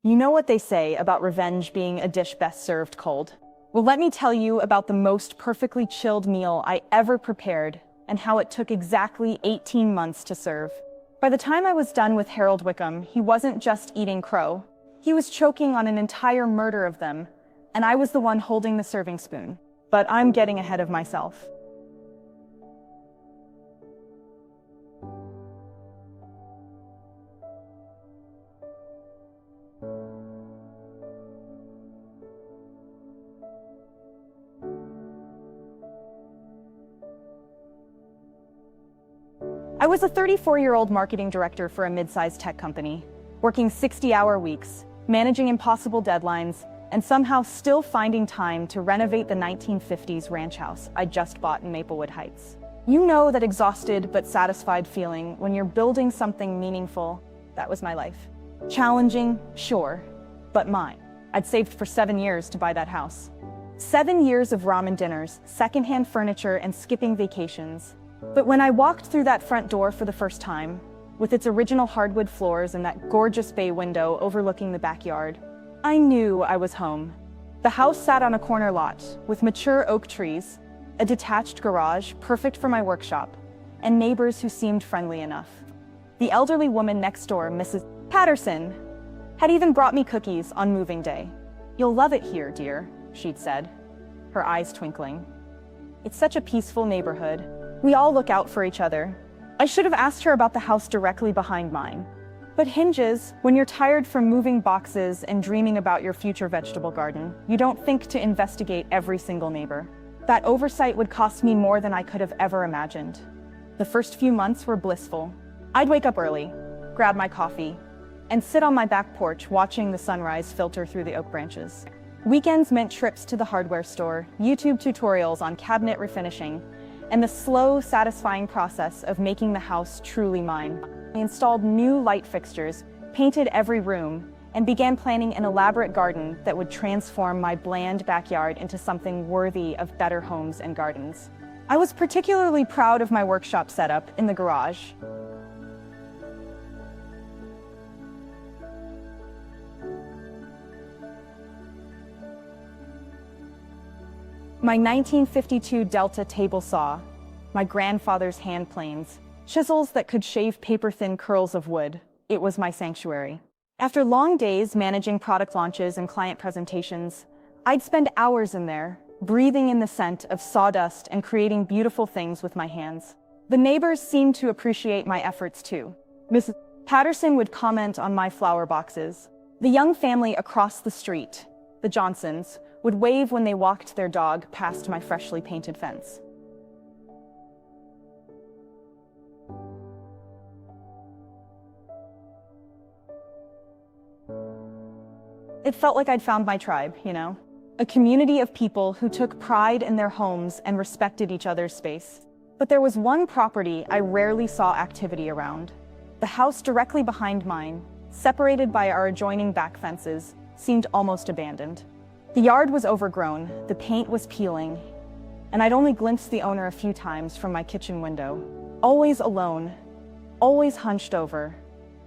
You know what they say about revenge being a dish best served cold? Well, let me tell you about the most perfectly chilled meal I ever prepared and how it took exactly 18 months to serve. By the time I was done with Harold Wickham, he wasn't just eating crow. He was choking on an entire murder of them, and I was the one holding the serving spoon. But I'm getting ahead of myself. I was a 34-year-old marketing director for a mid-sized tech company, working 60-hour weeks, managing impossible deadlines, and somehow still finding time to renovate the 1950s ranch house I just bought in Maplewood Heights. You know that exhausted but satisfied feeling when you're building something meaningful. That was my life. Challenging, sure, but mine. I'd saved for 7 years to buy that house. 7 years of ramen dinners, secondhand furniture, and skipping vacations. But when I walked through that front door for the first time, with its original hardwood floors and that gorgeous bay window overlooking the backyard, I knew I was home. The house sat on a corner lot, with mature oak trees, a detached garage perfect for my workshop, and neighbors who seemed friendly enough. The elderly woman next door, Mrs. Patterson, had even brought me cookies on moving day. "You'll love it here, dear," she'd said, her eyes twinkling. "It's such a peaceful neighborhood. We all look out for each other." I should have asked her about the house directly behind mine. But hinges, when you're tired from moving boxes and dreaming about your future vegetable garden, you don't think to investigate every single neighbor. That oversight would cost me more than I could have ever imagined. The first few months were blissful. I'd wake up early, grab my coffee, and sit on my back porch watching the sunrise filter through the oak branches. Weekends meant trips to the hardware store, YouTube tutorials on cabinet refinishing, and the slow, satisfying process of making the house truly mine. I installed new light fixtures, painted every room, and began planning an elaborate garden that would transform my bland backyard into something worthy of better homes and gardens. I was particularly proud of my workshop setup in the garage. My 1952 Delta table saw, my grandfather's hand planes, chisels that could shave paper-thin curls of wood. It was my sanctuary. After long days managing product launches and client presentations, I'd spend hours in there, breathing in the scent of sawdust and creating beautiful things with my hands. The neighbors seemed to appreciate my efforts too. Mrs. Patterson would comment on my flower boxes. The young family across the street, the Johnsons, would wave when they walked their dog past my freshly painted fence. It felt like I'd found my tribe, you know? A community of people who took pride in their homes and respected each other's space. But there was one property I rarely saw activity around. The house directly behind mine, separated by our adjoining back fences, seemed almost abandoned. The yard was overgrown, the paint was peeling, and I'd only glimpsed the owner a few times from my kitchen window. Always alone, always hunched over,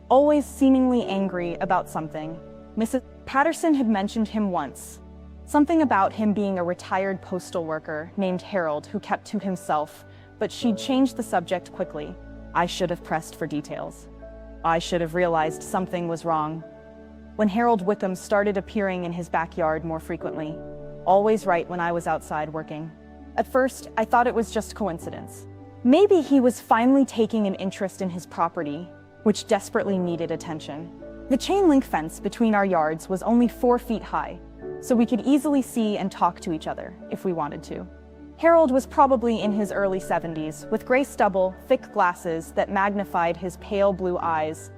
always seemingly angry about something. Mrs. Patterson had mentioned him once. Something about him being a retired postal worker named Harold who kept to himself, but she'd changed the subject quickly. I should have pressed for details. I should have realized something was wrong. When Harold Wickham started appearing in his backyard more frequently, always right when I was outside working. At first, I thought it was just coincidence. Maybe he was finally taking an interest in his property, which desperately needed attention. The chain link fence between our yards was only 4 feet high, so we could easily see and talk to each other if we wanted to. Harold was probably in his early 70s, with gray stubble, thick glasses that magnified his pale blue eyes,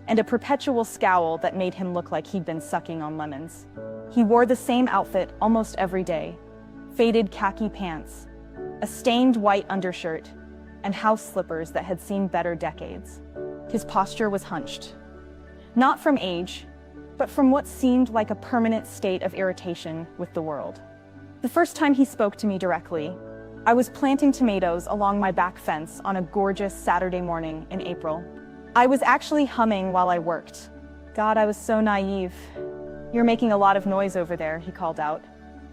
and a perpetual scowl that made him look like he'd been sucking on lemons. He wore the same outfit almost every day: faded khaki pants, a stained white undershirt, and house slippers that had seen better decades. His posture was hunched, not from age, but from what seemed like a permanent state of irritation with the world. The first time he spoke to me directly, I was planting tomatoes along my back fence on a gorgeous Saturday morning in April. I was actually humming while I worked. God, I was so naive. "You're making a lot of noise over there," he called out,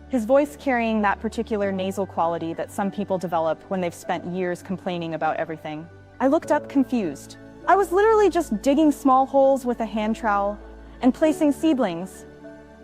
his voice carrying that particular nasal quality that some people develop when they've spent years complaining about everything. I looked up confused. I was literally just digging small holes with a hand trowel and placing seedlings.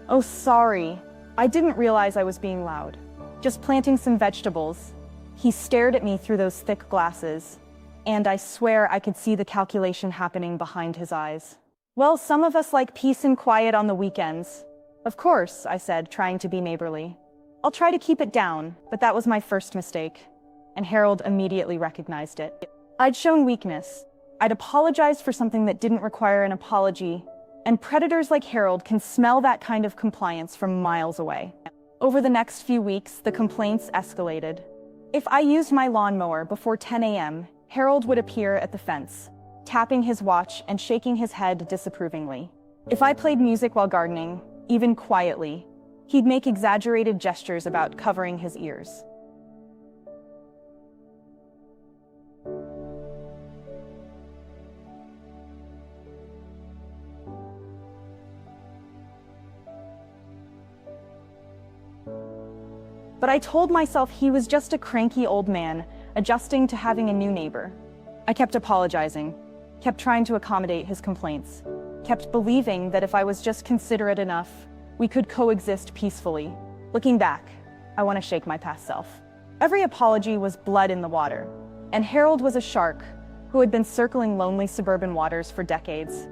"Oh, sorry. I didn't realize I was being loud. Just planting some vegetables." He stared at me through those thick glasses, and I swear I could see the calculation happening behind his eyes. "Well, some of us like peace and quiet on the weekends." "Of course," I said, trying to be neighborly. "I'll try to keep it down," but that was my first mistake, and Harold immediately recognized it. I'd shown weakness. I'd apologized for something that didn't require an apology, and predators like Harold can smell that kind of compliance from miles away. Over the next few weeks, the complaints escalated. If I used my lawnmower before 10 a.m., Harold would appear at the fence, tapping his watch and shaking his head disapprovingly. If I played music while gardening, even quietly, he'd make exaggerated gestures about covering his ears. But I told myself he was just a cranky old man, adjusting to having a new neighbor. I kept apologizing, kept trying to accommodate his complaints, kept believing that if I was just considerate enough, we could coexist peacefully. Looking back, I want to shake my past self. Every apology was blood in the water, and Harold was a shark who had been circling lonely suburban waters for decades.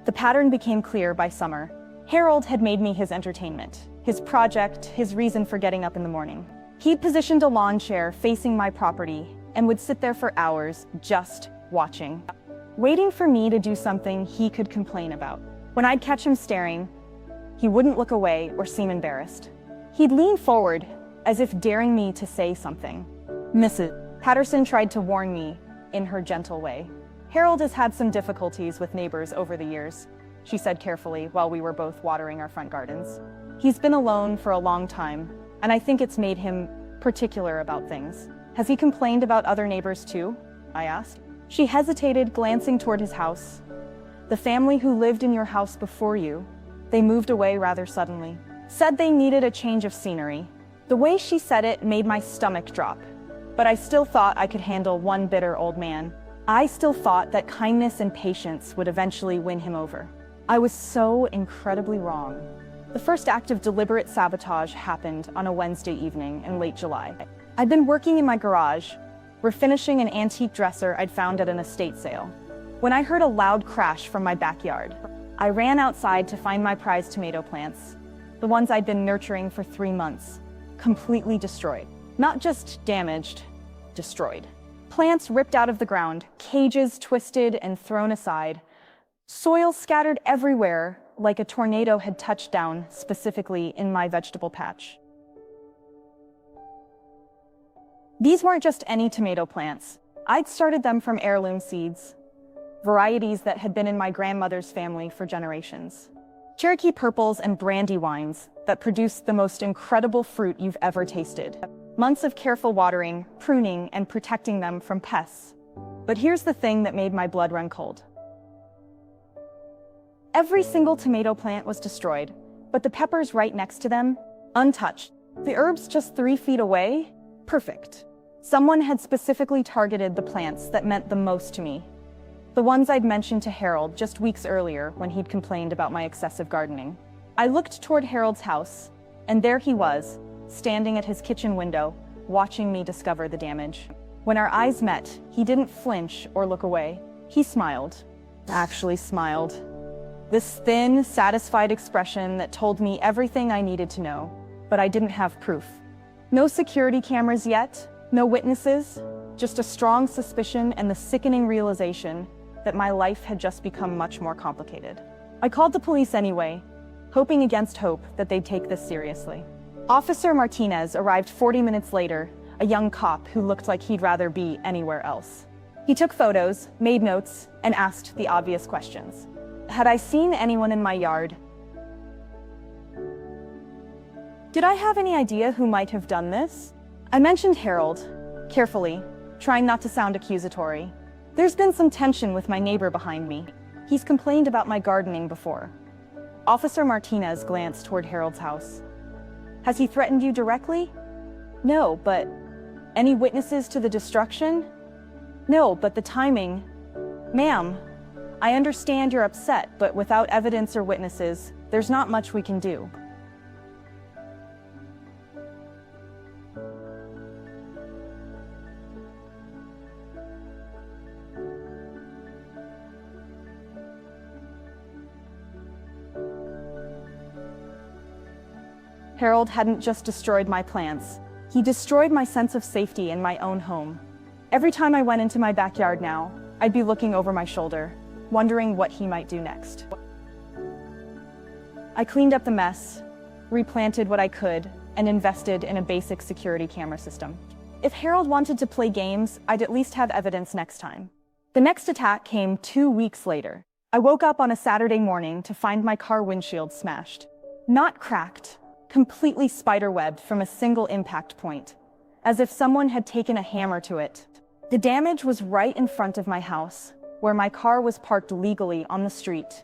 The pattern became clear by summer. Harold had made me his entertainment, his project, his reason for getting up in the morning. He'd positioned a lawn chair facing my property and would sit there for hours just watching, waiting for me to do something he could complain about. When I'd catch him staring, he wouldn't look away or seem embarrassed. He'd lean forward as if daring me to say something. "Mrs. Patterson tried to warn me in her gentle way. "Harold has had some difficulties with neighbors over the years," she said carefully while we were both watering our front gardens. "He's been alone for a long time, and I think it's made him particular about things." "Has he complained about other neighbors too?" I asked. She hesitated, glancing toward his house. "The family who lived in your house before you, they moved away rather suddenly. Said they needed a change of scenery." The way she said it made my stomach drop, but I still thought I could handle one bitter old man. I still thought that kindness and patience would eventually win him over. I was so incredibly wrong. The first act of deliberate sabotage happened on a Wednesday evening in late July. I'd been working in my garage, refinishing an antique dresser I'd found at an estate sale, when I heard a loud crash from my backyard. I ran outside to find my prized tomato plants, the ones I'd been nurturing for 3 months, completely destroyed. Not just damaged, destroyed. Plants ripped out of the ground, cages twisted and thrown aside, soil scattered everywhere like a tornado had touched down specifically in my vegetable patch. These weren't just any tomato plants. I'd started them from heirloom seeds, varieties that had been in my grandmother's family for generations. Cherokee purples and brandywines that produced the most incredible fruit you've ever tasted. Months of careful watering, pruning, and protecting them from pests. But here's the thing that made my blood run cold. Every single tomato plant was destroyed, but the peppers right next to them, untouched. The herbs just 3 feet away, perfect. Someone had specifically targeted the plants that meant the most to me. The ones I'd mentioned to Harold just weeks earlier when he'd complained about my excessive gardening. I looked toward Harold's house, and there he was, standing at his kitchen window, watching me discover the damage. When our eyes met, he didn't flinch or look away. He smiled. Actually smiled. This thin, satisfied expression that told me everything I needed to know, but I didn't have proof. No security cameras yet, no witnesses, just a strong suspicion and the sickening realization that my life had just become much more complicated. I called the police anyway, hoping against hope that they'd take this seriously. Officer Martinez arrived 40 minutes later, a young cop who looked like he'd rather be anywhere else. He took photos, made notes, and asked the obvious questions. Had I seen anyone in my yard? Did I have any idea who might have done this? I mentioned Harold, carefully, trying not to sound accusatory. There's been some tension with my neighbor behind me. He's complained about my gardening before. Officer Martinez glanced toward Harold's house. Has he threatened you directly? No, but any witnesses to the destruction? No, but the timing. Ma'am, I understand you're upset, but without evidence or witnesses, there's not much we can do. Harold hadn't just destroyed my plans. He destroyed my sense of safety in my own home. Every time I went into my backyard now, I'd be looking over my shoulder, wondering what he might do next. I cleaned up the mess, replanted what I could, and invested in a basic security camera system. If Harold wanted to play games, I'd at least have evidence next time. The next attack came 2 weeks later. I woke up on a Saturday morning to find my car windshield smashed. Not cracked, completely spiderwebbed from a single impact point, as if someone had taken a hammer to it. The damage was right in front of my house, where my car was parked legally on the street.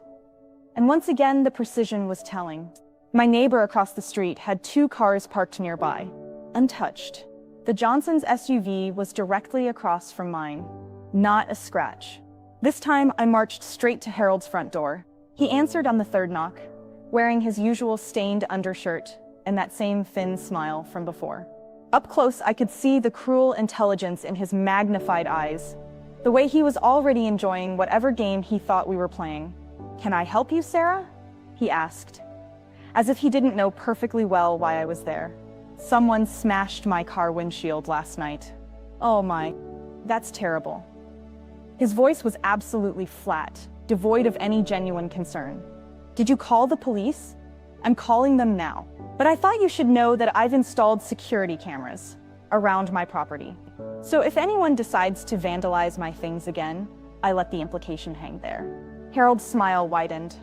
And once again, the precision was telling. My neighbor across the street had 2 cars parked nearby, untouched. The Johnson's SUV was directly across from mine, not a scratch. This time, I marched straight to Harold's front door. He answered on the 3rd knock, wearing his usual stained undershirt and that same thin smile from before. Up close, I could see the cruel intelligence in his magnified eyes, the way he was already enjoying whatever game he thought we were playing. "Can I help you, Sarah?" he asked, as if he didn't know perfectly well why I was there. "Someone smashed my car windshield last night." "Oh my, that's terrible." His voice was absolutely flat, devoid of any genuine concern. "Did you call the police?" "I'm calling them now. But I thought you should know that I've installed security cameras around my property. So if anyone decides to vandalize my things again, I let the implication hang there." Harold's smile widened.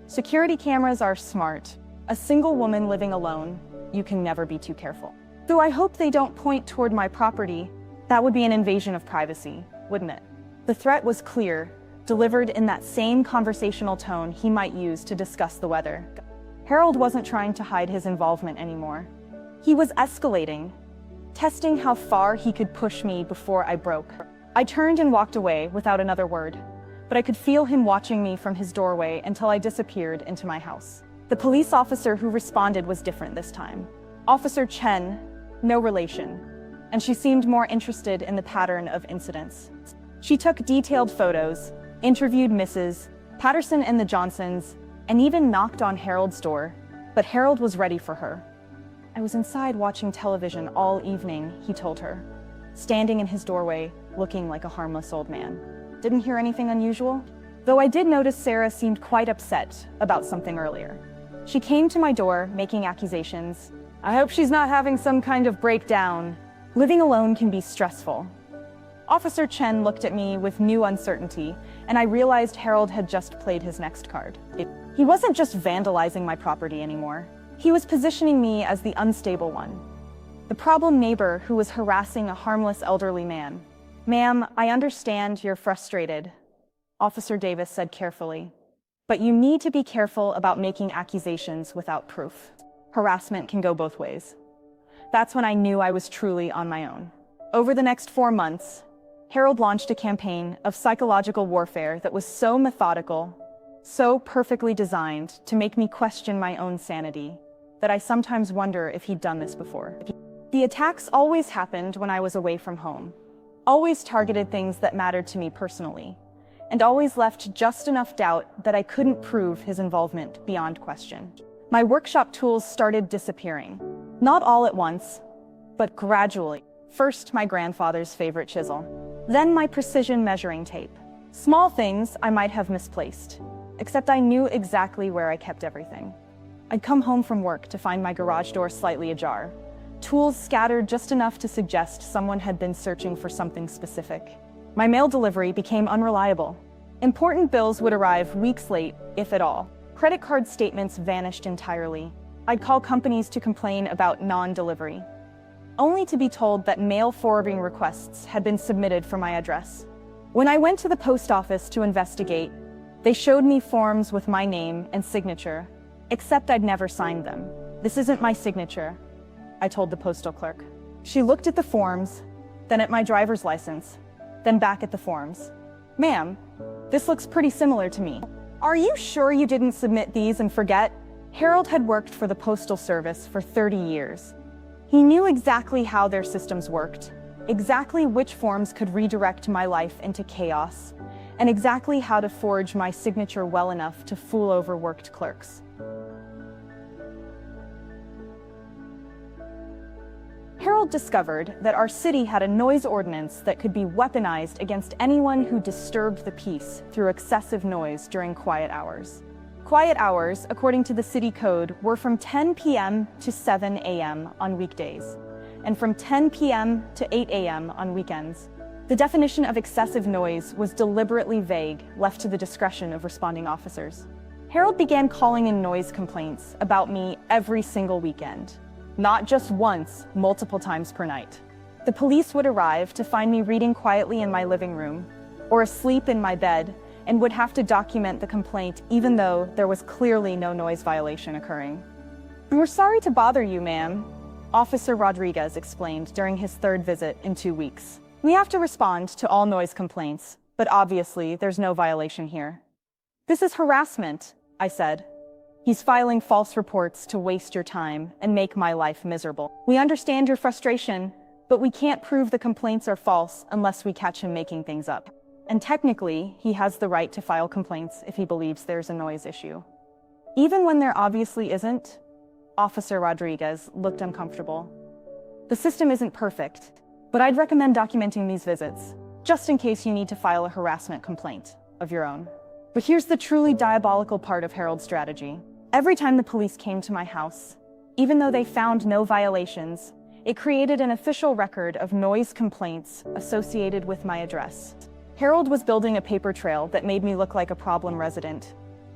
"Security cameras are smart. A single woman living alone, you can never be too careful. Though I hope they don't point toward my property. That would be an invasion of privacy, wouldn't it?" The threat was clear, delivered in that same conversational tone he might use to discuss the weather. Harold wasn't trying to hide his involvement anymore. He was escalating, testing how far he could push me before I broke. I turned and walked away without another word, but I could feel him watching me from his doorway until I disappeared into my house. The police officer who responded was different this time. Officer Chen, no relation, and she seemed more interested in the pattern of incidents. She took detailed photos, interviewed Mrs. Patterson and the Johnsons, and even knocked on Harold's door, but Harold was ready for her. "I was inside watching television all evening," he told her, standing in his doorway, looking like a harmless old man. "Didn't hear anything unusual? Though I did notice Sarah seemed quite upset about something earlier. She came to my door, making accusations. I hope she's not having some kind of breakdown. Living alone can be stressful." Officer Chen looked at me with new uncertainty, and I realized Harold had just played his next card. He wasn't just vandalizing my property anymore. He was positioning me as the unstable one, the problem neighbor who was harassing a harmless elderly man. "Ma'am, I understand you're frustrated," Officer Davis said carefully, "but you need to be careful about making accusations without proof. Harassment can go both ways." That's when I knew I was truly on my own. Over the next 4 months, Harold launched a campaign of psychological warfare that was so methodical, so perfectly designed to make me question my own sanity, that I sometimes wonder if he'd done this before. The attacks always happened when I was away from home, always targeted things that mattered to me personally, and always left just enough doubt that I couldn't prove his involvement beyond question. My workshop tools started disappearing, not all at once, but gradually. First, my grandfather's favorite chisel, then my precision measuring tape. Small things I might have misplaced, except I knew exactly where I kept everything. I'd come home from work to find my garage door slightly ajar, tools scattered just enough to suggest someone had been searching for something specific. My mail delivery became unreliable. Important bills would arrive weeks late, if at all. Credit card statements vanished entirely. I'd call companies to complain about non-delivery, only to be told that mail forwarding requests had been submitted for my address. When I went to the post office to investigate, they showed me forms with my name and signature, except I'd never signed them. This isn't my signature, I told the postal clerk. She looked at the forms, then at my driver's license, then back at the forms. Ma'am, this looks pretty similar to me. Are you sure you didn't submit these and forget? Harold had worked for the Postal Service for 30 years. He knew exactly how their systems worked, exactly which forms could redirect my life into chaos, and exactly how to forge my signature well enough to fool overworked clerks. Harold discovered that our city had a noise ordinance that could be weaponized against anyone who disturbed the peace through excessive noise during quiet hours. Quiet hours, according to the city code, were from 10 p.m. to 7 a.m. on weekdays, and from 10 p.m. to 8 a.m. on weekends. The definition of excessive noise was deliberately vague, left to the discretion of responding officers. Harold began calling in noise complaints about me every single weekend. Not just once, multiple times per night. The police would arrive to find me reading quietly in my living room, or asleep in my bed, and would have to document the complaint even though there was clearly no noise violation occurring. "We're sorry to bother you, ma'am," Officer Rodriguez explained during his third visit in 2 weeks. "We have to respond to all noise complaints, but obviously there's no violation here." "This is harassment," I said. "He's filing false reports to waste your time and make my life miserable. We understand your frustration, but we can't prove the complaints are false unless we catch him making things up. And technically, he has the right to file complaints if he believes there's a noise issue." Even when there obviously isn't, Officer Rodriguez looked uncomfortable. "The system isn't perfect, but I'd recommend documenting these visits, just in case you need to file a harassment complaint of your own." But here's the truly diabolical part of Harold's strategy. Every time the police came to my house, even though they found no violations, it created an official record of noise complaints associated with my address. Harold was building a paper trail that made me look like a problem resident,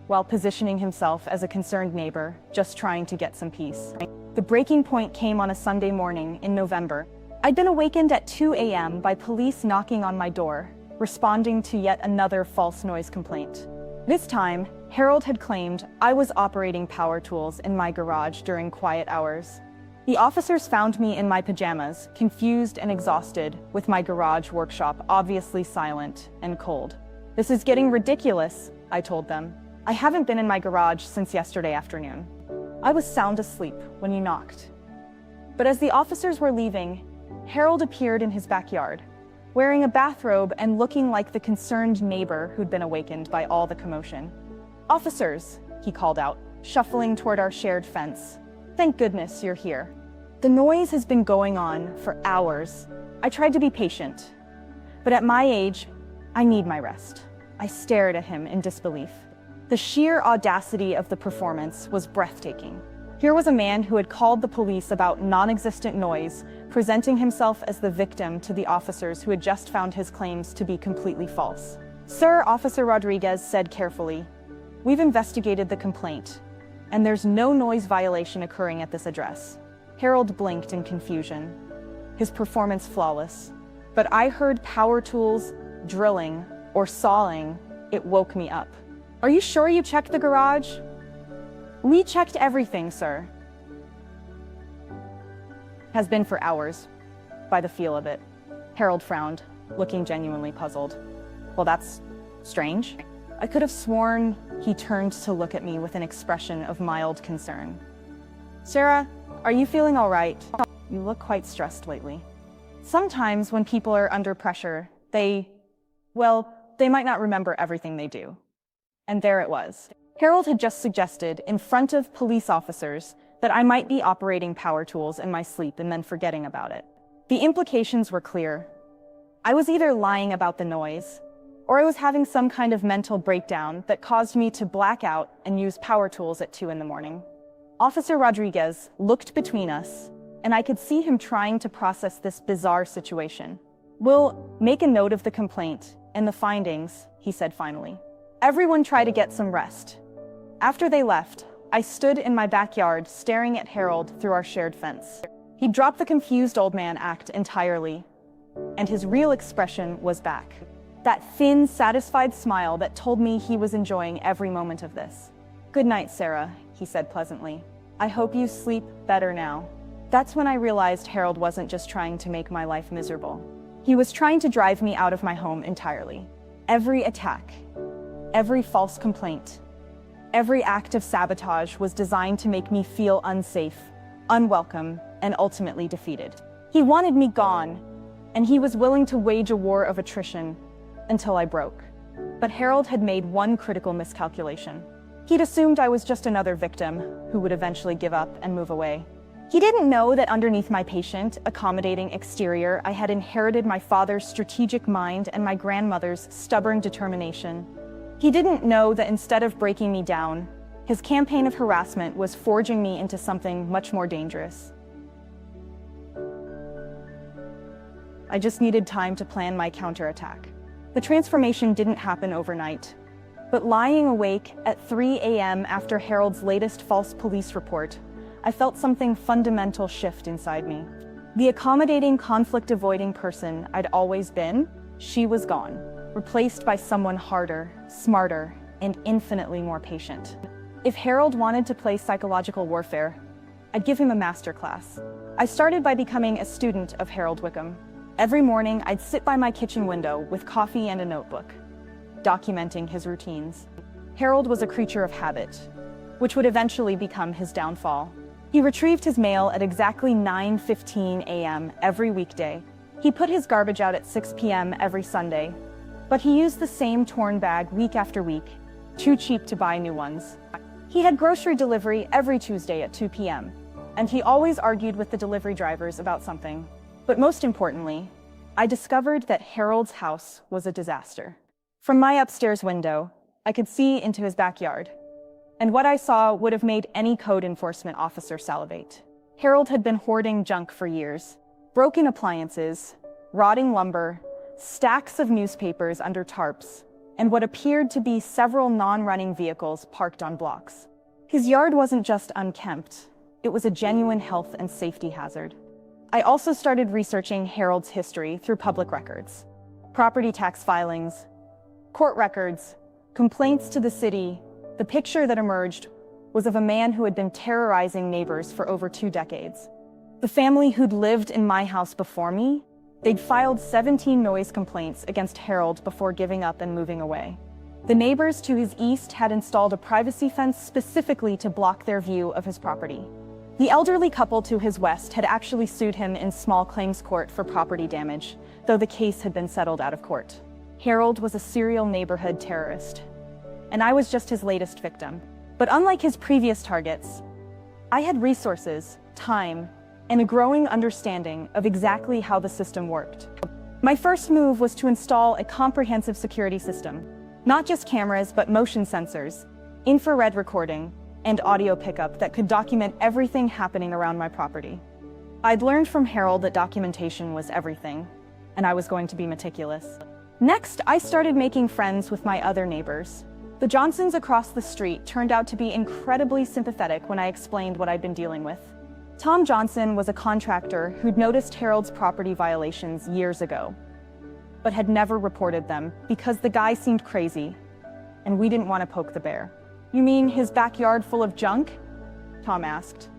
while positioning himself as a concerned neighbor, just trying to get some peace. The breaking point came on a Sunday morning in November. I'd been awakened at 2 a.m. by police knocking on my door, responding to yet another false noise complaint. This time, Harold had claimed I was operating power tools in my garage during quiet hours. The officers found me in my pajamas, confused and exhausted, with my garage workshop obviously silent and cold. "This is getting ridiculous," I told them. "I haven't been in my garage since yesterday afternoon. I was sound asleep when you knocked." But as the officers were leaving, Harold appeared in his backyard, wearing a bathrobe and looking like the concerned neighbor who'd been awakened by all the commotion. "Officers," he called out, shuffling toward our shared fence. "Thank goodness you're here. The noise has been going on for hours." I tried to be patient, but at my age, I need my rest. I stared at him in disbelief. The sheer audacity of the performance was breathtaking. Here was a man who had called the police about non-existent noise, presenting himself as the victim to the officers who had just found his claims to be completely false. "Sir," Officer Rodriguez said carefully, "we've investigated the complaint, and there's no noise violation occurring at this address." Harold blinked in confusion, his performance flawless. But I heard power tools, drilling, or sawing. It woke me up. "Are you sure you checked the garage?" "We checked everything, sir." "Has been for hours, by the feel of it." Harold frowned, looking genuinely puzzled. "Well, that's strange." I could have sworn he turned to look at me with an expression of mild concern. "Sarah, are you feeling all right? You look quite stressed lately." Sometimes when people are under pressure, they might not remember everything they do. And there it was. Harold had just suggested, in front of police officers, that I might be operating power tools in my sleep and then forgetting about it. The implications were clear. I was either lying about the noise, or I was having some kind of mental breakdown that caused me to black out and use power tools at 2 in the morning. Officer Rodriguez looked between us, and I could see him trying to process this bizarre situation. "We'll make a note of the complaint and the findings," he said finally. "Everyone try to get some rest." After they left, I stood in my backyard staring at Harold through our shared fence. He dropped the confused old man act entirely, and his real expression was back. That thin, satisfied smile that told me he was enjoying every moment of this. "Good night, Sarah," he said pleasantly. "I hope you sleep better now." That's when I realized Harold wasn't just trying to make my life miserable. He was trying to drive me out of my home entirely. Every attack, every false complaint, every act of sabotage was designed to make me feel unsafe, unwelcome, and ultimately defeated. He wanted me gone, and he was willing to wage a war of attrition until I broke. But Harold had made one critical miscalculation. He'd assumed I was just another victim who would eventually give up and move away. He didn't know that underneath my patient, accommodating exterior, I had inherited my father's strategic mind and my grandmother's stubborn determination. He didn't know that instead of breaking me down, his campaign of harassment was forging me into something much more dangerous. I just needed time to plan my counterattack. The transformation didn't happen overnight, but lying awake at 3 a.m. after Harold's latest false police report, I felt something fundamental shift inside me. The accommodating, conflict-avoiding person I'd always been, she was gone, replaced by someone harder, smarter, and infinitely more patient. If Harold wanted to play psychological warfare, I'd give him a masterclass. I started by becoming a student of Harold Wickham. Every morning, I'd sit by my kitchen window with coffee and a notebook, documenting his routines. Harold was a creature of habit, which would eventually become his downfall. He retrieved his mail at exactly 9:15 a.m. every weekday. He put his garbage out at 6 p.m. every Sunday, but he used the same torn bag week after week, too cheap to buy new ones. He had grocery delivery every Tuesday at 2 p.m., and he always argued with the delivery drivers about something. But most importantly, I discovered that Harold's house was a disaster. From my upstairs window, I could see into his backyard, and what I saw would have made any code enforcement officer salivate. Harold had been hoarding junk for years. Broken appliances, rotting lumber, stacks of newspapers under tarps, and what appeared to be several non-running vehicles parked on blocks. His yard wasn't just unkempt, it was a genuine health and safety hazard. I also started researching Harold's history through public records, property tax filings, court records, complaints to the city. The picture that emerged was of a man who had been terrorizing neighbors for over 2 decades. The family who'd lived in my house before me, they'd filed 17 noise complaints against Harold before giving up and moving away. The neighbors to his east had installed a privacy fence specifically to block their view of his property. The elderly couple to his west had actually sued him in small claims court for property damage, though the case had been settled out of court. Harold was a serial neighborhood terrorist, and I was just his latest victim. But unlike his previous targets, I had resources, time, and a growing understanding of exactly how the system worked. My first move was to install a comprehensive security system, not just cameras, but motion sensors, infrared recording, and audio pickup that could document everything happening around my property. I'd learned from Harold that documentation was everything, and I was going to be meticulous. Next, I started making friends with my other neighbors. The Johnsons across the street turned out to be incredibly sympathetic when I explained what I'd been dealing with. Tom Johnson was a contractor who'd noticed Harold's property violations years ago, but had never reported them because the guy seemed crazy, and we didn't want to poke the bear. "You mean his backyard full of junk?" Tom asked.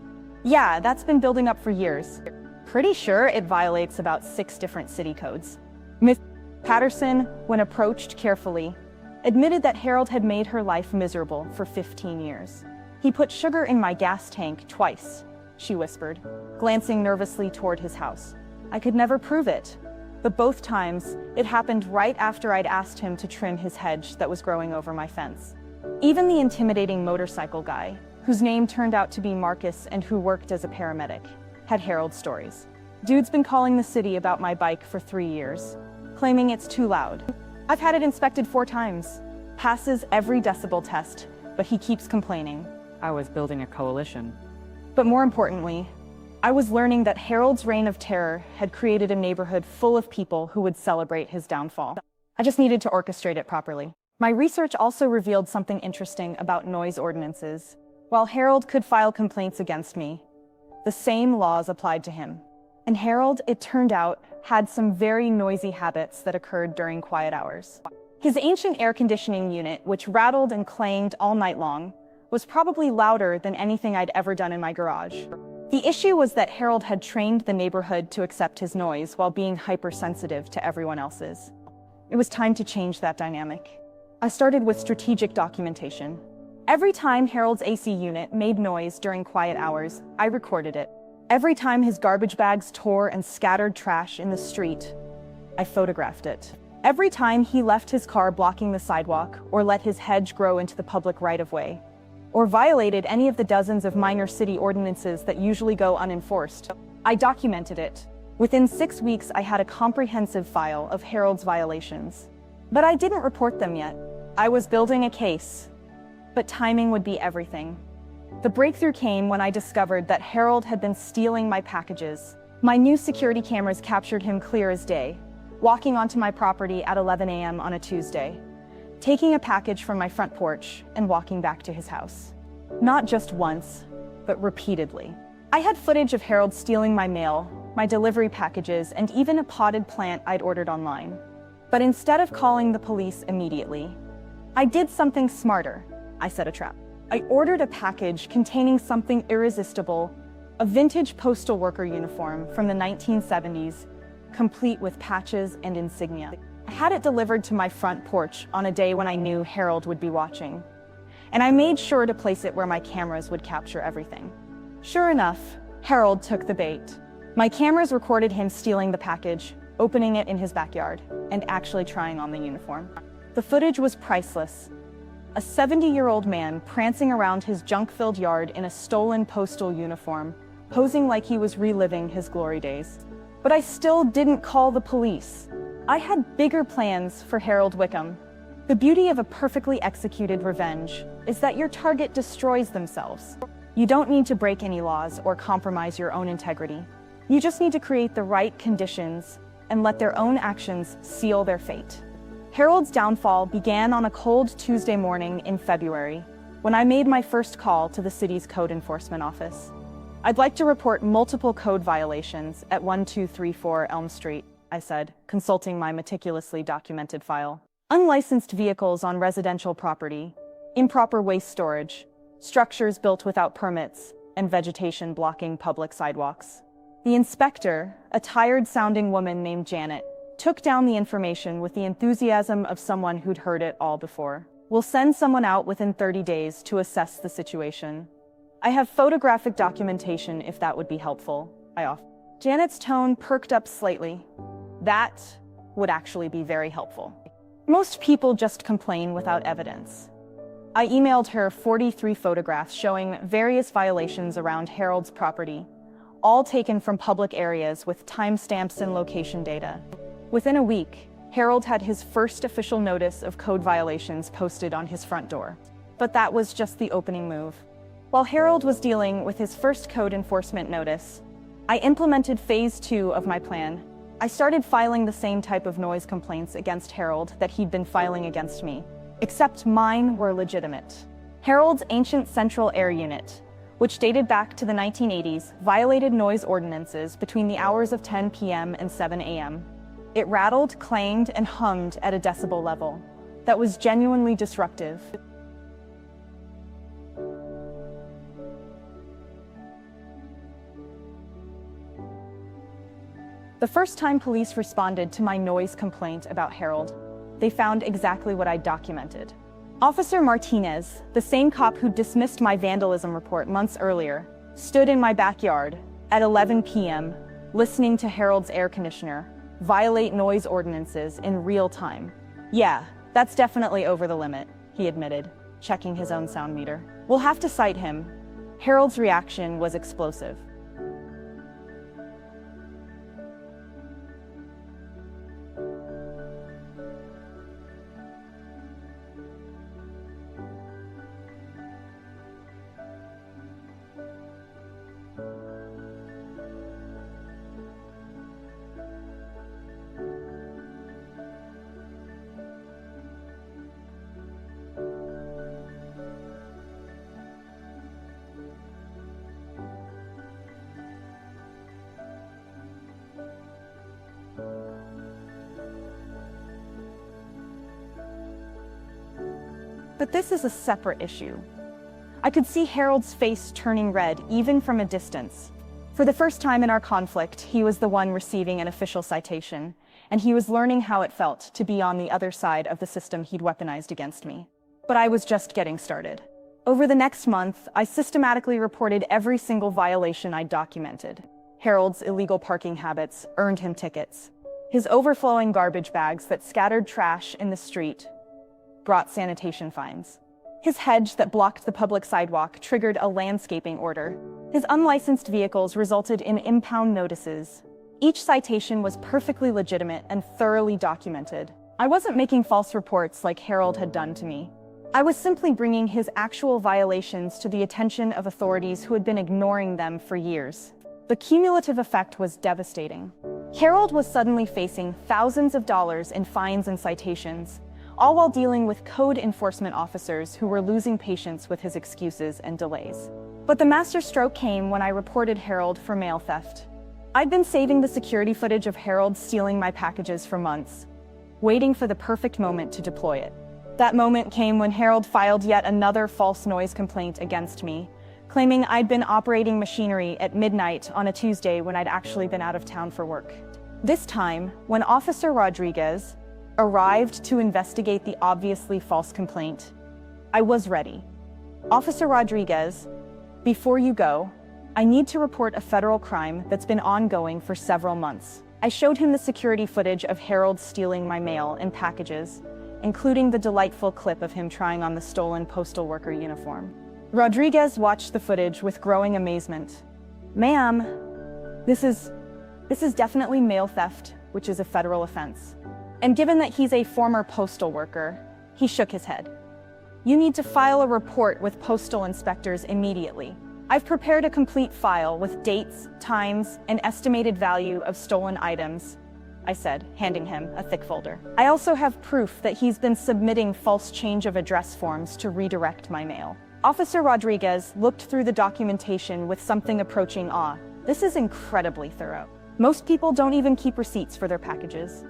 "Yeah, that's been building up for years. Pretty sure it violates about 6 different city codes." Miss Patterson, when approached carefully, admitted that Harold had made her life miserable for 15 years. "He put sugar in my gas tank twice," she whispered, glancing nervously toward his house. I could never prove it, but both times it happened right after I'd asked him to trim his hedge that was growing over my fence. Even the intimidating motorcycle guy, whose name turned out to be Marcus and who worked as a paramedic, had Harold's stories. "Dude's been calling the city about my bike for 3 years, claiming it's too loud. I've had it inspected 4 times. Passes every decibel test, but he keeps complaining." I was building a coalition. But more importantly, I was learning that Harold's reign of terror had created a neighborhood full of people who would celebrate his downfall. I just needed to orchestrate it properly. My research also revealed something interesting about noise ordinances. While Harold could file complaints against me, the same laws applied to him. And Harold, it turned out, had some very noisy habits that occurred during quiet hours. His ancient air conditioning unit, which rattled and clanged all night long, was probably louder than anything I'd ever done in my garage. The issue was that Harold had trained the neighborhood to accept his noise while being hypersensitive to everyone else's. It was time to change that dynamic. I started with strategic documentation. Every time Harold's AC unit made noise during quiet hours, I recorded it. Every time his garbage bags tore and scattered trash in the street, I photographed it. Every time he left his car blocking the sidewalk or let his hedge grow into the public right-of-way, or violated any of the dozens of minor city ordinances that usually go unenforced, I documented it. Within 6 weeks, I had a comprehensive file of Harold's violations. But I didn't report them yet. I was building a case. But timing would be everything. The breakthrough came when I discovered that Harold had been stealing my packages. My new security cameras captured him clear as day, walking onto my property at 11 a.m. on a Tuesday, taking a package from my front porch and walking back to his house. Not just once, but repeatedly. I had footage of Harold stealing my mail, my delivery packages, and even a potted plant I'd ordered online. But instead of calling the police immediately, I did something smarter. I set a trap. I ordered a package containing something irresistible, a vintage postal worker uniform from the 1970s, complete with patches and insignia. I had it delivered to my front porch on a day when I knew Harold would be watching, and I made sure to place it where my cameras would capture everything. Sure enough, Harold took the bait. My cameras recorded him stealing the package, opening it in his backyard, and actually trying on the uniform. The footage was priceless. A 70-year-old man prancing around his junk-filled yard in a stolen postal uniform, posing like he was reliving his glory days. But I still didn't call the police. I had bigger plans for Harold Wickham. The beauty of a perfectly executed revenge is that your target destroys themselves. You don't need to break any laws or compromise your own integrity. You just need to create the right conditions and let their own actions seal their fate. Harold's downfall began on a cold Tuesday morning in February, when I made my first call to the city's code enforcement office. I'd like to report multiple code violations at 1234 Elm Street, I said, consulting my meticulously documented file. Unlicensed vehicles on residential property, improper waste storage, structures built without permits, and vegetation blocking public sidewalks. The inspector, a tired-sounding woman named Janet, took down the information with the enthusiasm of someone who'd heard it all before. We'll send someone out within 30 days to assess the situation. I have photographic documentation if that would be helpful, I offered. Janet's tone perked up slightly. That would actually be very helpful. Most people just complain without evidence. I emailed her 43 photographs showing various violations around Harold's property, all taken from public areas with timestamps and location data. Within a week, Harold had his first official notice of code violations posted on his front door. But that was just the opening move. While Harold was dealing with his first code enforcement notice, I implemented phase 2 of my plan. I started filing the same type of noise complaints against Harold that he'd been filing against me, except mine were legitimate. Harold's ancient central air unit, which dated back to the 1980s, violated noise ordinances between the hours of 10 p.m. and 7 a.m. It rattled, clanged, and hummed at a decibel level that was genuinely disruptive. The first time police responded to my noise complaint about Harold, they found exactly what I documented. Officer Martinez, the same cop who dismissed my vandalism report months earlier, stood in my backyard at 11 p.m., listening to Harold's air conditioner violate noise ordinances in real time. Yeah, that's definitely over the limit, he admitted, checking his own sound meter. We'll have to cite him. Harold's reaction was explosive. But this is a separate issue. I could see Harold's face turning red, even from a distance. For the first time in our conflict, he was the one receiving an official citation, and he was learning how it felt to be on the other side of the system he'd weaponized against me. But I was just getting started. Over the next month, I systematically reported every single violation I'd documented. Harold's illegal parking habits earned him tickets. His overflowing garbage bags that scattered trash in the street brought sanitation fines. His hedge that blocked the public sidewalk triggered a landscaping order. His unlicensed vehicles resulted in impound notices. Each citation was perfectly legitimate and thoroughly documented. I wasn't making false reports like Harold had done to me. I was simply bringing his actual violations to the attention of authorities who had been ignoring them for years. The cumulative effect was devastating. Harold was suddenly facing thousands of dollars in fines and citations, all while dealing with code enforcement officers who were losing patience with his excuses and delays. But the masterstroke came when I reported Harold for mail theft. I'd been saving the security footage of Harold stealing my packages for months, waiting for the perfect moment to deploy it. That moment came when Harold filed yet another false noise complaint against me, claiming I'd been operating machinery at midnight on a Tuesday when I'd actually been out of town for work. This time, when Officer Rodriguez arrived to investigate the obviously false complaint, I was ready. Officer Rodriguez, before you go, I need to report a federal crime that's been ongoing for several months. I showed him the security footage of Harold stealing my mail and packages, including the delightful clip of him trying on the stolen postal worker uniform. Rodriguez watched the footage with growing amazement. "Ma'am, this is definitely mail theft, which is a federal offense." And given that he's a former postal worker, he shook his head. "You need to file a report with postal inspectors immediately. I've prepared a complete file with dates, times, and estimated value of stolen items," I said, handing him a thick folder. "I also have proof that he's been submitting false change of address forms to redirect my mail." Officer Rodriguez looked through the documentation with something approaching awe. "This is incredibly thorough. Most people don't even keep receipts for their packages."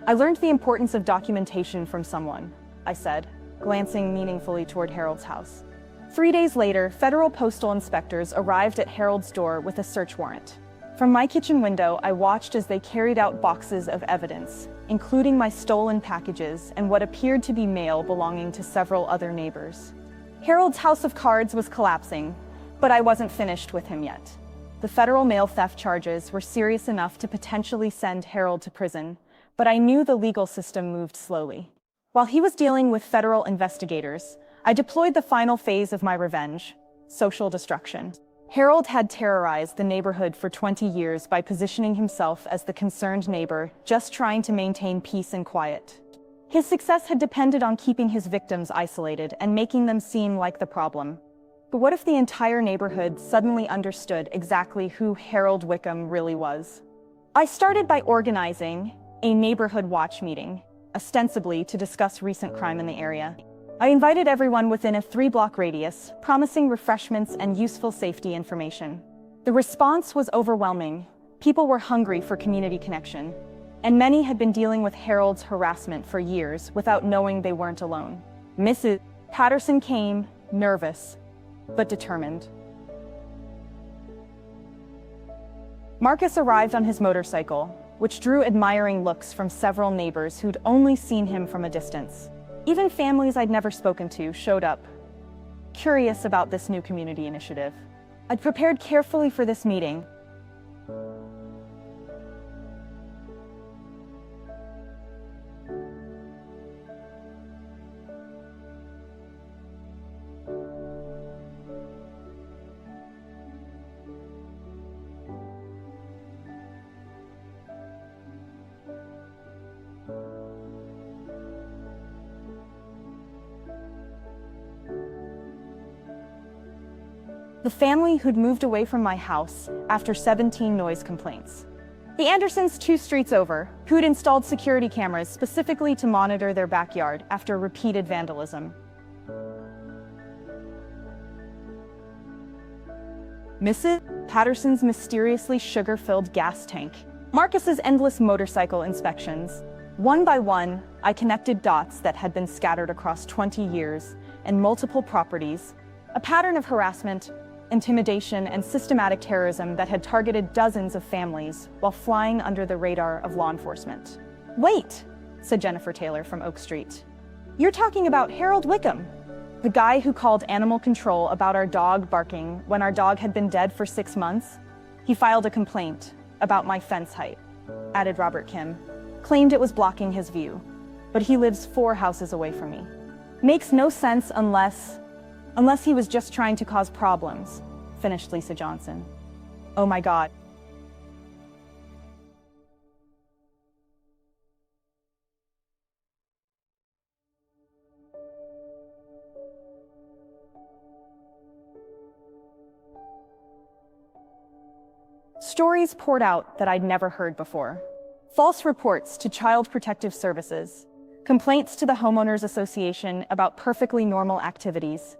"I learned the importance of documentation from someone," I said, glancing meaningfully toward Harold's house. 3 days later, federal postal inspectors arrived at Harold's door with a search warrant. From my kitchen window, I watched as they carried out boxes of evidence, including my stolen packages and what appeared to be mail belonging to several other neighbors. Harold's house of cards was collapsing, but I wasn't finished with him yet. The federal mail theft charges were serious enough to potentially send Harold to prison, but I knew the legal system moved slowly. While he was dealing with federal investigators, I deployed the final phase of my revenge: social destruction. Harold had terrorized the neighborhood for 20 years by positioning himself as the concerned neighbor, just trying to maintain peace and quiet. His success had depended on keeping his victims isolated and making them seem like the problem. But what if the entire neighborhood suddenly understood exactly who Harold Wickham really was? I started by organizing a neighborhood watch meeting, ostensibly to discuss recent crime in the area. I invited everyone within a 3-block radius, promising refreshments and useful safety information. The response was overwhelming. People were hungry for community connection, and many had been dealing with Harold's harassment for years without knowing they weren't alone. Mrs. Patterson came, nervous, but determined. Marcus arrived on his motorcycle, which drew admiring looks from several neighbors who'd only seen him from a distance. Even families I'd never spoken to showed up, curious about this new community initiative. I'd prepared carefully for this meeting. The family who'd moved away from my house after 17 noise complaints. The Andersons 2 streets over, who'd installed security cameras specifically to monitor their backyard after repeated vandalism. Mrs. Patterson's mysteriously sugar-filled gas tank. Marcus's endless motorcycle inspections. One by one, I connected dots that had been scattered across 20 years and multiple properties, A pattern of harassment, intimidation, and systematic terrorism that had targeted dozens of families while flying under the radar of law enforcement. "Wait," said Jennifer Taylor from Oak Street. "You're talking about Harold Wickham, the guy who called animal control about our dog barking when our dog had been dead for 6 months? He filed a complaint about my fence height," added Robert Kim. "Claimed it was blocking his view, but he lives 4 houses away from me. Makes no sense unless he was just trying to cause problems," finished Lisa Johnson. "Oh my God." Stories poured out that I'd never heard before. False reports to Child Protective Services, complaints to the Homeowners Association about perfectly normal activities,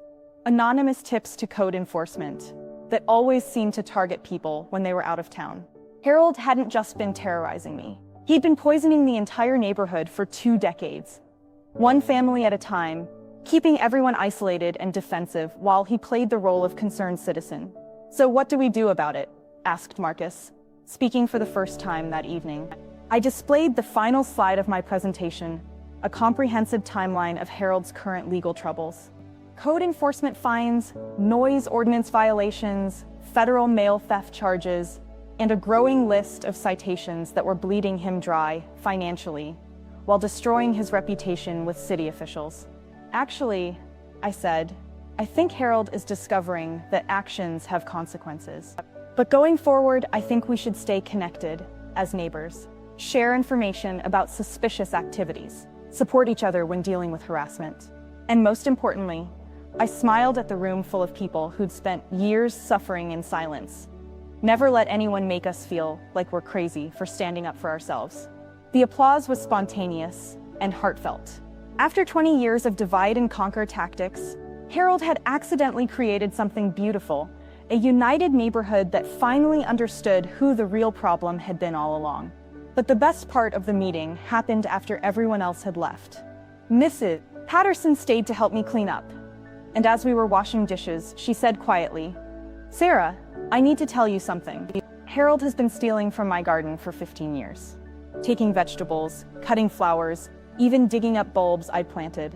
anonymous tips to code enforcement that always seemed to target people when they were out of town. Harold hadn't just been terrorizing me. He'd been poisoning the entire neighborhood for 2 decades, one family at a time, keeping everyone isolated and defensive while he played the role of concerned citizen. "So what do we do about it?" asked Marcus, speaking for the first time that evening. I displayed the final slide of my presentation, a comprehensive timeline of Harold's current legal troubles. Code enforcement fines, noise ordinance violations, federal mail theft charges, and a growing list of citations that were bleeding him dry financially, while destroying his reputation with city officials. "Actually," I said, "I think Harold is discovering that actions have consequences. But going forward, I think we should stay connected as neighbors, share information about suspicious activities, support each other when dealing with harassment. And most importantly," I smiled at the room full of people who'd spent years suffering in silence. "Never let anyone make us feel like we're crazy for standing up for ourselves." The applause was spontaneous and heartfelt. After 20 years of divide and conquer tactics, Harold had accidentally created something beautiful, a united neighborhood that finally understood who the real problem had been all along. But the best part of the meeting happened after everyone else had left. Mrs. Patterson stayed to help me clean up, and as we were washing dishes, she said quietly, "Sarah, I need to tell you something. Harold has been stealing from my garden for 15 years. Taking vegetables, cutting flowers, even digging up bulbs I'd planted.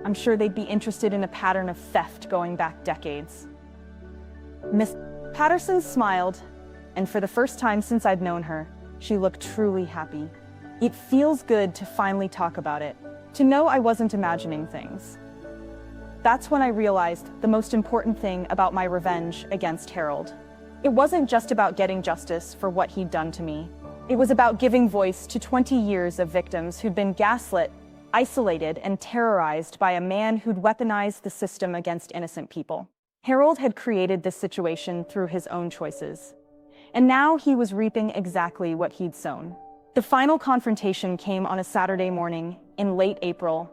I'm sure they'd be interested in a pattern of theft going back decades." Miss Patterson smiled, and for the first time since I'd known her, she looked truly happy. "It feels good to finally talk about it, to know I wasn't imagining things." That's when I realized the most important thing about my revenge against Harold. It wasn't just about getting justice for what he'd done to me. It was about giving voice to 20 years of victims who'd been gaslit, isolated, and terrorized by a man who'd weaponized the system against innocent people. Harold had created this situation through his own choices, and now he was reaping exactly what he'd sown. The final confrontation came on a Saturday morning in late April,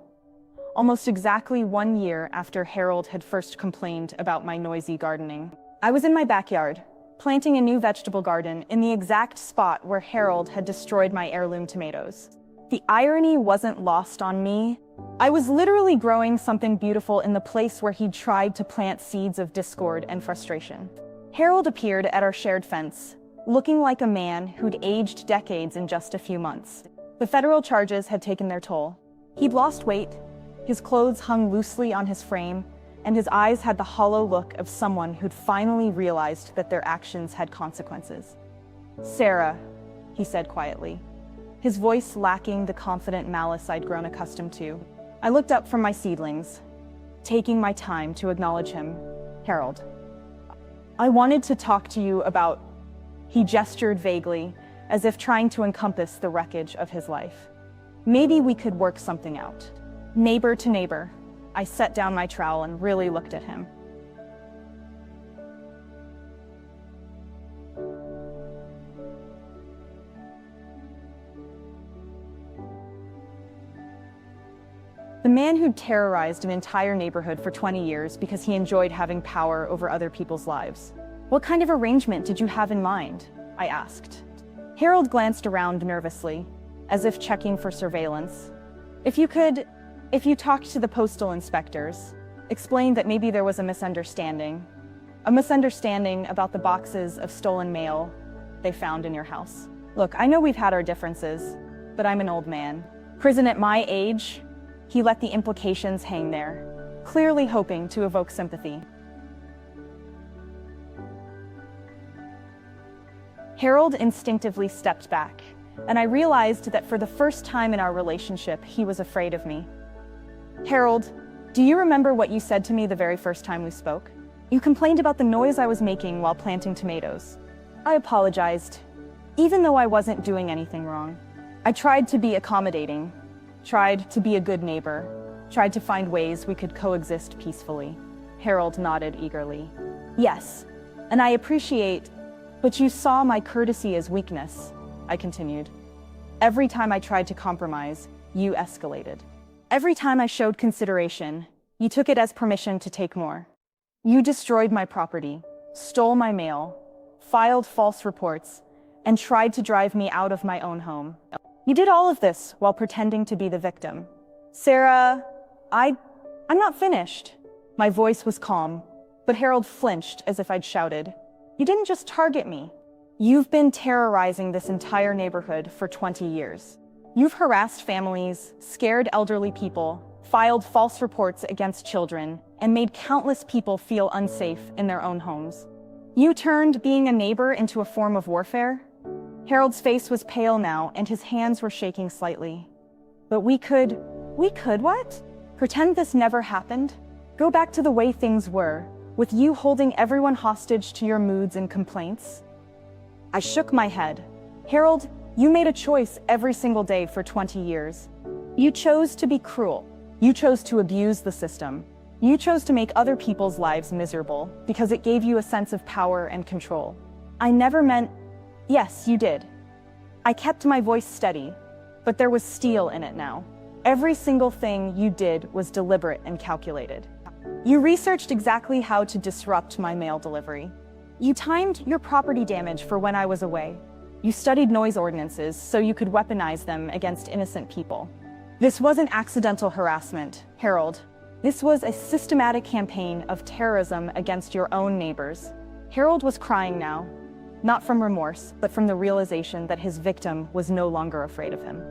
almost exactly 1 year after Harold had first complained about my noisy gardening. I was in my backyard, planting a new vegetable garden in the exact spot where Harold had destroyed my heirloom tomatoes. The irony wasn't lost on me. I was literally growing something beautiful in the place where he'd tried to plant seeds of discord and frustration. Harold appeared at our shared fence, looking like a man who'd aged decades in just a few months. The federal charges had taken their toll. He'd lost weight, his clothes hung loosely on his frame, and his eyes had the hollow look of someone who'd finally realized that their actions had consequences. "Sarah," he said quietly, his voice lacking the confident malice I'd grown accustomed to. I looked up from my seedlings, taking my time to acknowledge him. "Harold, I wanted to talk to you about..." He gestured vaguely, as if trying to encompass the wreckage of his life. "Maybe we could work something out." Neighbor to neighbor, I set down my trowel and really looked at him. The man who'd terrorized an entire neighborhood for 20 years because he enjoyed having power over other people's lives. "What kind of arrangement did you have in mind?" I asked. Harold glanced around nervously, as if checking for surveillance. If you talked to the postal inspectors, explained that maybe there was a misunderstanding about the boxes of stolen mail they found in your house. Look, I know we've had our differences, but I'm an old man. Prison at my age, he let the implications hang there, clearly hoping to evoke sympathy. Harold instinctively stepped back, and I realized that for the first time in our relationship, he was afraid of me. Harold, do you remember what you said to me the very first time we spoke? You complained about the noise I was making while planting tomatoes. I apologized, even though I wasn't doing anything wrong. I tried to be accommodating, tried to be a good neighbor, tried to find ways we could coexist peacefully. Harold nodded eagerly. Yes, and I appreciate, but you saw my courtesy as weakness, I continued. Every time I tried to compromise, you escalated. Every time I showed consideration, you took it as permission to take more. You destroyed my property, stole my mail, filed false reports, and tried to drive me out of my own home. You did all of this while pretending to be the victim. Sarah, I'm not finished. My voice was calm, but Harold flinched as if I'd shouted. You didn't just target me. You've been terrorizing this entire neighborhood for 20 years. You've harassed families, scared elderly people, filed false reports against children, and made countless people feel unsafe in their own homes. You turned being a neighbor into a form of warfare? Harold's face was pale now, and his hands were shaking slightly. But we could what? Pretend this never happened? Go back to the way things were, with you holding everyone hostage to your moods and complaints? I shook my head. Harold, you made a choice every single day for 20 years. You chose to be cruel. You chose to abuse the system. You chose to make other people's lives miserable because it gave you a sense of power and control. I never meant, yes, you did. I kept my voice steady, but there was steel in it now. Every single thing you did was deliberate and calculated. You researched exactly how to disrupt my mail delivery. You timed your property damage for when I was away. You studied noise ordinances so you could weaponize them against innocent people. This wasn't accidental harassment, Harold. This was a systematic campaign of terrorism against your own neighbors. Harold was crying now, not from remorse, but from the realization that his victim was no longer afraid of him.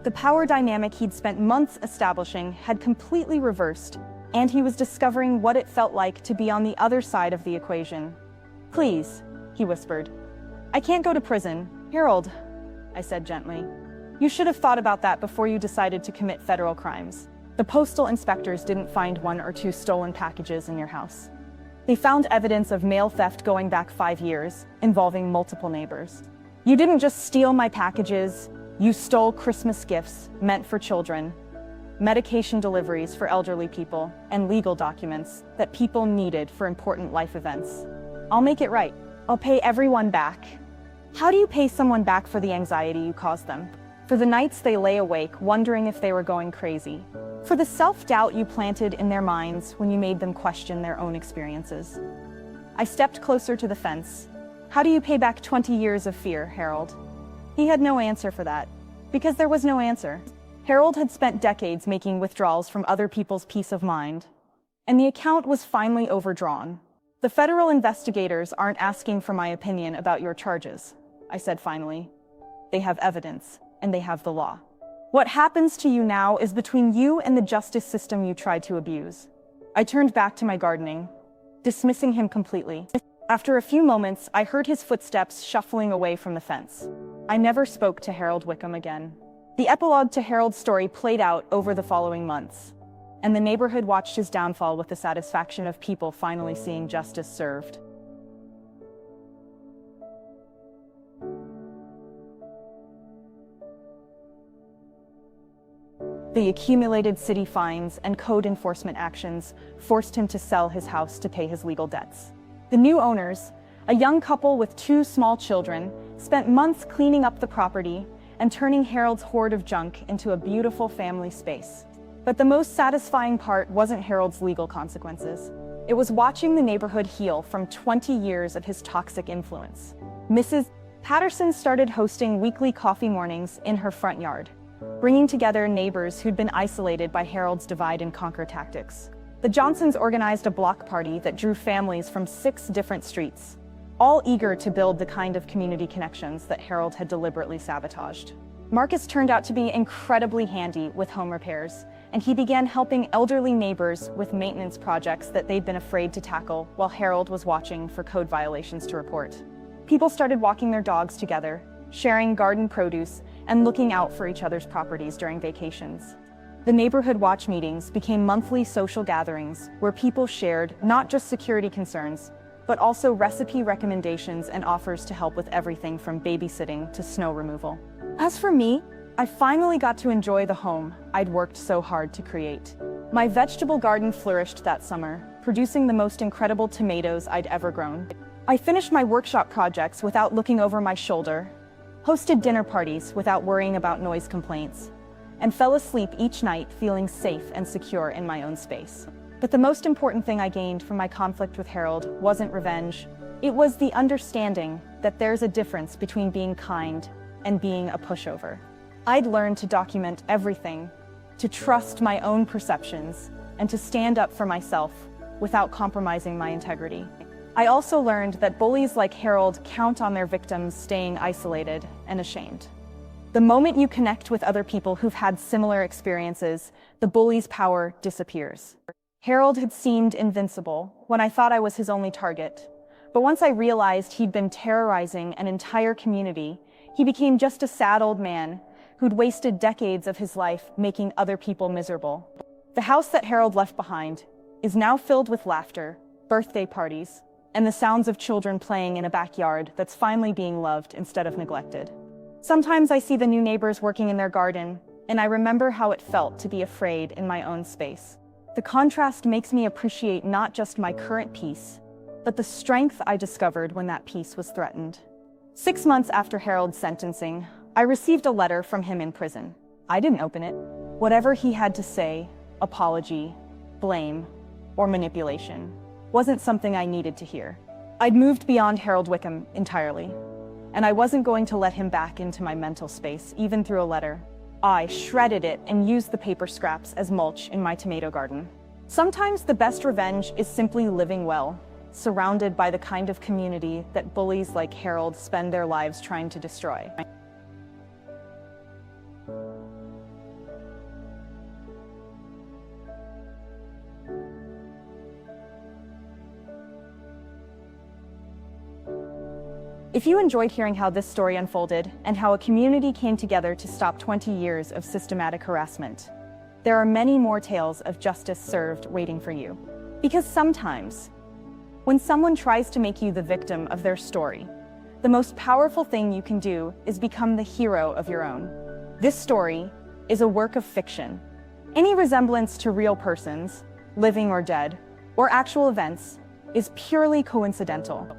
The power dynamic he'd spent months establishing had completely reversed, and he was discovering what it felt like to be on the other side of the equation. Please, he whispered. I can't go to prison. Harold, I said gently. You should have thought about that before you decided to commit federal crimes. The postal inspectors didn't find 1 or 2 stolen packages in your house. They found evidence of mail theft going back 5 years, involving multiple neighbors. You didn't just steal my packages, you stole Christmas gifts meant for children, medication deliveries for elderly people, and legal documents that people needed for important life events. I'll make it right. I'll pay everyone back. How do you pay someone back for the anxiety you caused them? For the nights they lay awake wondering if they were going crazy? For the self-doubt you planted in their minds when you made them question their own experiences? I stepped closer to the fence. How do you pay back 20 years of fear, Harold? He had no answer for that, because there was no answer. Harold had spent decades making withdrawals from other people's peace of mind, and the account was finally overdrawn. The federal investigators aren't asking for my opinion about your charges, I said finally. They have evidence, and they have the law. What happens to you now is between you and the justice system you tried to abuse. I turned back to my gardening, dismissing him completely. After a few moments, I heard his footsteps shuffling away from the fence. I never spoke to Harold Wickham again. The epilogue to Harold's story played out over the following months, and the neighborhood watched his downfall with the satisfaction of people finally seeing justice served. The accumulated city fines and code enforcement actions forced him to sell his house to pay his legal debts. The new owners, a young couple with 2 small children, spent months cleaning up the property and turning Harold's hoard of junk into a beautiful family space. But the most satisfying part wasn't Harold's legal consequences. It was watching the neighborhood heal from 20 years of his toxic influence. Patterson started hosting weekly coffee mornings in her front yard, bringing together neighbors who'd been isolated by Harold's divide-and-conquer tactics. The Johnsons organized a block party that drew families from 6 different streets, all eager to build the kind of community connections that Harold had deliberately sabotaged. Marcus turned out to be incredibly handy with home repairs, and he began helping elderly neighbors with maintenance projects that they'd been afraid to tackle while Harold was watching for code violations to report. People started walking their dogs together, sharing garden produce, and looking out for each other's properties during vacations. The neighborhood watch meetings became monthly social gatherings where people shared not just security concerns, but also recipe recommendations and offers to help with everything from babysitting to snow removal. As for me, I finally got to enjoy the home I'd worked so hard to create. My vegetable garden flourished that summer, producing the most incredible tomatoes I'd ever grown. I finished my workshop projects without looking over my shoulder, hosted dinner parties without worrying about noise complaints, and fell asleep each night feeling safe and secure in my own space. But the most important thing I gained from my conflict with Harold wasn't revenge. It was the understanding that there's a difference between being kind and being a pushover. I'd learned to document everything, to trust my own perceptions, and to stand up for myself without compromising my integrity. I also learned that bullies like Harold count on their victims staying isolated and ashamed. The moment you connect with other people who've had similar experiences, the bully's power disappears. Harold had seemed invincible when I thought I was his only target. But once I realized he'd been terrorizing an entire community, he became just a sad old man who'd wasted decades of his life making other people miserable. The house that Harold left behind is now filled with laughter, birthday parties, and the sounds of children playing in a backyard that's finally being loved instead of neglected. Sometimes I see the new neighbors working in their garden, and I remember how it felt to be afraid in my own space. The contrast makes me appreciate not just my current peace, but the strength I discovered when that peace was threatened. 6 months after Harold's sentencing, I received a letter from him in prison. I didn't open it. Whatever he had to say, apology, blame, or manipulation, wasn't something I needed to hear. I'd moved beyond Harold Wickham entirely, and I wasn't going to let him back into my mental space, even through a letter. I shredded it and used the paper scraps as mulch in my tomato garden. Sometimes the best revenge is simply living well, surrounded by the kind of community that bullies like Harold spend their lives trying to destroy. If you enjoyed hearing how this story unfolded and how a community came together to stop 20 years of systematic harassment, there are many more tales of justice served waiting for you. Because sometimes, when someone tries to make you the victim of their story, the most powerful thing you can do is become the hero of your own. This story is a work of fiction. Any resemblance to real persons, living or dead, or actual events, is purely coincidental.